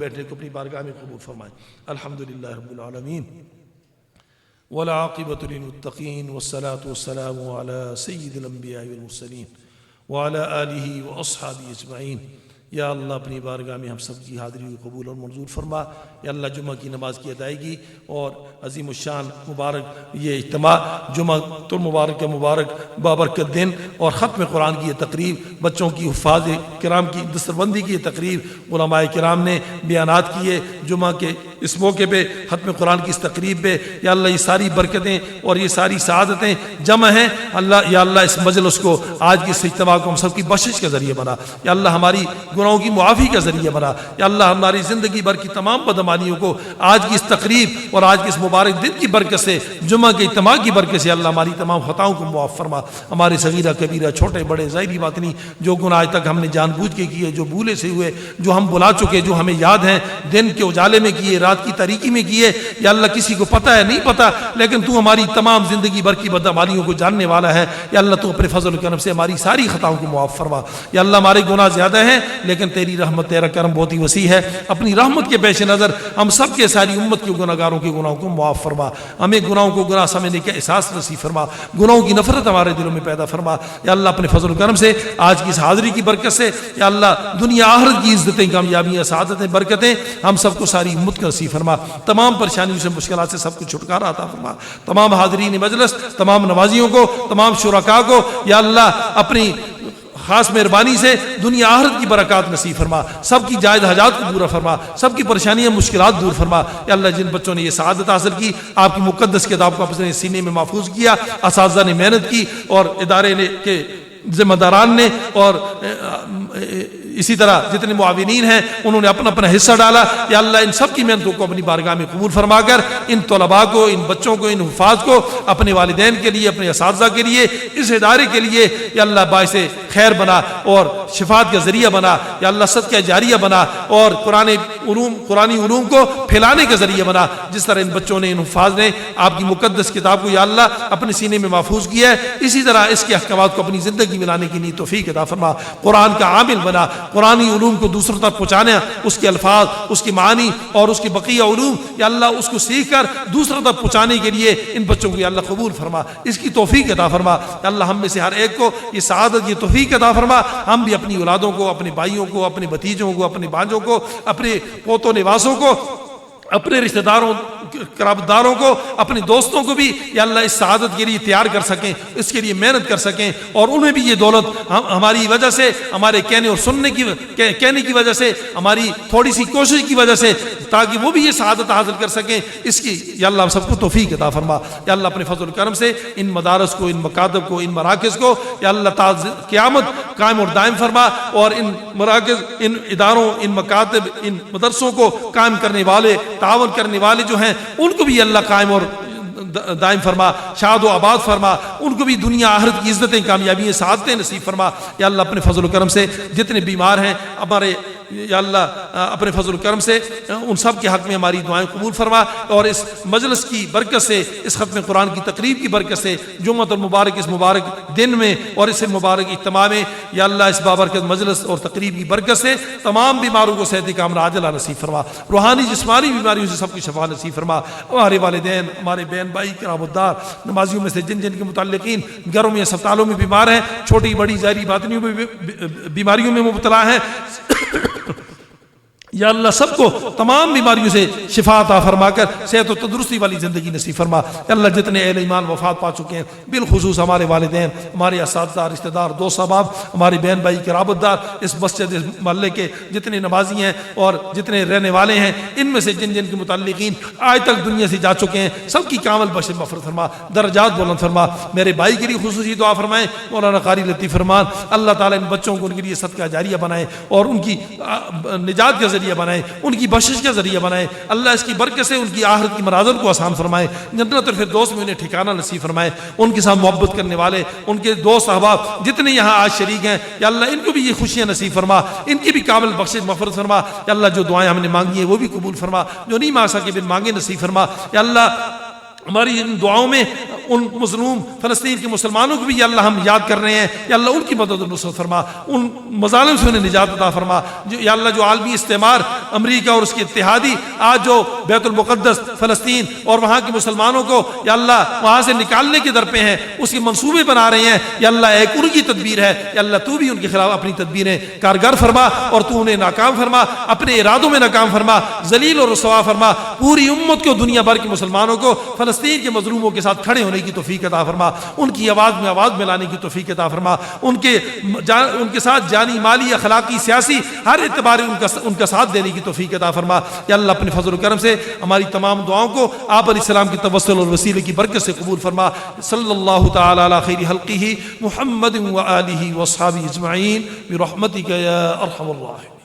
بیٹھنے کو اپنی بارگاہ میں قبول فرمائیں۔ الحمدللہ رب العالمین والعاقبۃ للمتقین والصلاة والسلام علی سید الانبیاء والمرسلین وعلی آلہ واصحابہ اجمعین۔ یا اللہ اپنی بارگاہ میں ہم سب کی حاضری کو قبول اور منظور فرما۔ یا اللہ جمعہ کی نماز کی ادائیگی اور عظیم الشان مبارک یہ اجتماع جمعہ المبارک کے مبارک بابرکت دن اور ختم قرآن کی یہ تقریب، بچوں کی حفاظ کرام کی دستربندی کی یہ تقریب علماء کرام نے بیانات کیے جمعہ کے اس موقع پہ ختم قرآن کی اس تقریب پہ۔ یا اللہ یہ ساری برکتیں اور یہ ساری سعادتیں جمع ہیں اللہ، یا اللہ اس مجلس کو آج کے اس اجتماع کو ہم سب کی بخشش کا ذریعہ بنا۔ یا اللہ ہماری گناہوں کی معافی کا ذریعہ بنا۔ یا اللہ ہماری زندگی بھر کی تمام بدعمالیوں کو آج کی اس تقریب اور آج کے اس مبارک دن کی برکت سے، جمعہ کے اجتماع کی برکت سے اللہ ہماری تمام خطاؤں کو معاف فرما۔ ہمارے صغیرہ کبیرہ چھوٹے بڑے ظاہری باطنی جو گناہ آج تک ہم نے جان بوجھ کے کیے، جو بھولے سے ہوئے، جو ہم بلا چکے، جو ہمیں یاد ہیں، دن کے اجالے میں کیے، رات کی تاریکی میں کیے، یا اللہ کسی کو پتہ ہے نہیں پتہ، لیکن تو ہماری تمام زندگی بھر کی بدعمالیوں کو جاننے والا ہے۔ یا اللہ تو اپنے فضل و کرم سے ہماری ساری خطاؤں کو معاف فرما۔ یا اللہ ہمارے گناہ زیادہ ہیں لیکن تیری رحمت تیرا کرم بہت ہی وسیع ہے۔ اپنی رحمت کے پیش نظر ہم سب کے ساری امت کے گناہ گاروں کے گناہوں کو معاف فرما۔ ہمیں گناہوں کو گناہ سمجھنے کا احساس نصیب فرما، گناہوں کی نفرت ہمارے دلوں میں پیدا فرما۔ یا اللہ اپنے فضل و کرم سے آج کی اس حاضری کی برکت سے یا اللہ دنیا آخرت کی عزتیں، کامیابیاں، سعادتیں، برکتیں ہم سب کو ساری امت کا نصیب فرما۔ تمام پریشانیوں سے، مشکلات سے سب کو چھٹکارا عطا فرما۔ تمام حاضرین مجلس، تمام نمازیوں کو، تمام شرکاء کو یا اللہ اپنی خاص مہربانی سے دنیا آخرت کی برکات نصیب فرما، سب کی جائز حاجات کو پورا فرما، سب کی پریشانیاں مشکلات دور فرما۔ یا اللہ جن بچوں نے یہ سعادت حاصل کی، آپ کی مقدس کتاب کو اپنے سینے میں محفوظ کیا، اساتذہ نے محنت کی اور ادارے کے ذمہ داران نے اور اسی طرح جتنے معاونین ہیں انہوں نے اپنا اپنا حصہ ڈالا۔ یا اللہ ان سب کی محنتوں کو اپنی بارگاہ میں قبول فرما کر ان طلباء کو، ان بچوں کو، ان حفاظ کو اپنے والدین کے لیے، اپنے اساتذہ کے لیے، اس ادارے کے لیے یا اللہ باعث خیر بنا اور شفاعت کا ذریعہ بنا۔ یا اللہ صدقہ جاریہ بنا اور قرآنی علوم کو پھیلانے کا ذریعہ بنا۔ جس طرح ان بچوں نے، ان حفاظ نے آپ کی مقدس کتاب کو یا اللہ اپنے سینے میں محفوظ کیا ہے، اسی طرح اس کے احکامات کو اپنی زندگی میں لانے کی نیک توفیق عطا فرما۔ قرآن کا عامل بنا، قرآنی علوم کو دوسروں تک پہنچانا، اس کے الفاظ، اس کی معانی اور اس کی بقیہ علوم یا اللہ اس کو سیکھ کر دوسروں تک پہنچانے کے لیے ان بچوں کو یا اللہ قبول فرما، اس کی توفیق عطا فرما۔ یا اللہ ہم میں سے ہر ایک کو یہ سعادت، یہ توفیق عطا فرما۔ ہم بھی اپنی اولادوں کو، اپنے بھائیوں کو، اپنے بھتیجوں کو، اپنے بانجوں کو، اپنے پوتوں نواسوں کو، اپنے رشتہ داروں، قرابتداروں کو، اپنے دوستوں کو بھی یا اللہ اس سعادت کے لیے تیار کر سکیں، اس کے لیے محنت کر سکیں، اور انہیں بھی یہ دولت ہماری وجہ سے، ہمارے کہنے اور سننے کی وجہ سے، ہماری تھوڑی سی کوشش کی وجہ سے، تاکہ وہ بھی یہ سعادت حاصل کر سکیں، اس کی یا اللہ ہم سب کو توفیق عطا فرما۔ یا اللہ اپنے فضل و کرم سے ان مدارس کو، ان مکاتب کو، ان مراکز کو یا اللہ قیامت قائم اور دائم فرما، اور ان مراکز، ان اداروں، ان مکاتب، ان مدرسوں کو قائم کرنے والے، تعاون کرنے والے جو ہیں ان کو بھی اللہ قائم اور دائم فرما، شاد و آباد فرما، ان کو بھی دنیا آخرت کی عزتیں، کامیابیاں، سعادتیں نصیب فرما۔ یا اللہ اپنے فضل و کرم سے جتنے بیمار ہیں ہمارے یا اللہ اپنے فضل و کرم سے ان سب کے حق میں ہماری دعائیں قبول فرما، اور اس مجلس کی برکت سے، اس ختم قرآن کی تقریب کی برکت سے، جمعہ المبارک اس مبارک دن میں اور اس مبارک اجتماع میں یا اللہ اس بابرکت مجلس اور تقریب کی برکت سے تمام بیماروں کو صحت کاملہ عاجلہ نصیب فرما، روحانی جسمانی بیماریوں سے سب کی شفا نصیب فرما۔ ہمارے والدین، ہمارے بہن بھائی، قرابتدار، نمازیوں میں سے جن جن کے متعلقین گھروں میں، اسپتالوں میں بیمار ہیں، چھوٹی بڑی ظاہری باطنیوں میں بیماریوں میں مبتلا ہیں، یا اللہ سب کو تمام بیماریوں سے شفا عطا فرما کر صحت و تندرستی والی زندگی نصیب فرما۔ یا اللہ جتنے اہل ایمان وفات پا چکے ہیں، بالخصوص ہمارے والدین، ہمارے اساتذہ، رشتہ دار، دوست احباب، ہمارے بہن بھائی، قرابتدار، اس مسجد، اس محلے کے جتنے نمازی ہیں اور جتنے رہنے والے ہیں، ان میں سے جن جن کے متعلقین آج تک دنیا سے جا چکے ہیں، سب کی کامل بخشش مغفرت فرما، درجات بلند فرما۔ میرے بھائی کے لیے خصوصی دعا فرمائیں، مولانا قاری لطیف فرمان، اللہ تعالیٰ ان بچوں کو ان کے لیے صدقہ جاریہ بنائے اور ان کی نجات کا ذریعہ بنائے، ان کی بخشش کا ذریعہ بنائے۔ اللہ اس کی برکت سے ان کی آخرت کی منازل کو آسان فرمائے، جنت الفردوس میں انہیں ٹھکانہ نصیب فرمائے۔ ان کے ساتھ محبت کرنے والے، ان کے دوست احباب جتنے یہاں آج شریک ہیں، یا اللہ ان کو بھی یہ خوشیاں نصیب فرما، ان کی بھی کامل بخشش مغفرت فرما۔ یا اللہ جو دعائیں ہم نے مانگی ہیں وہ بھی قبول فرما، جو نہیں مانگ سکے بن مانگے نصیب فرما۔ یا اللہ ہماری ان دعاؤں میں ان مظلوم فلسطین کے مسلمانوں کو بھی یا اللہ ہم یاد کر رہے ہیں، یا اللہ ان کی مدد و نصرت فرما، ان مظالم سے انہیں نجات عطا فرما، یا اللہ جو عالمی استعمار امریکہ اور اس کے اتحادی آج جو بیت المقدس فلسطین اور وہاں کے مسلمانوں کو یا اللہ وہاں سے نکالنے کے در پہ ہیں، اس کے منصوبے بنا رہے ہیں، یا اللہ ایک ان کی تدبیر ہے، یا اللہ تو بھی ان کے خلاف اپنی تدبیریں کارگر فرما اور تو انہیں ناکام فرما، اپنے ارادوں میں ناکام فرما، ذلیل اور رسوا فرما، پوری امت کو دنیا بھر کے مسلمانوں کو فلسطین کے مظلوموں کے ساتھ کھڑے ہونے کی توفیق عطا فرما، ان کی آواز میں آواز ملانے کی توفیق عطا فرما، ان کے ساتھ جانی مالی اخلاقی سیاسی ہر اعتبار ان کا ساتھ دینے کی توفیق عطا فرما، یا اللہ اپنے فضل و کرم سے ہماری تمام دعاؤں کو آپ علیہ السلام کی توسل اور وسیلے کی برکت سے قبول فرما، صلی اللہ تعالی علی خیر خلقہ محمد و آلہ و اصحابہ اجمعین برحمتک یا ارحم الراحمین۔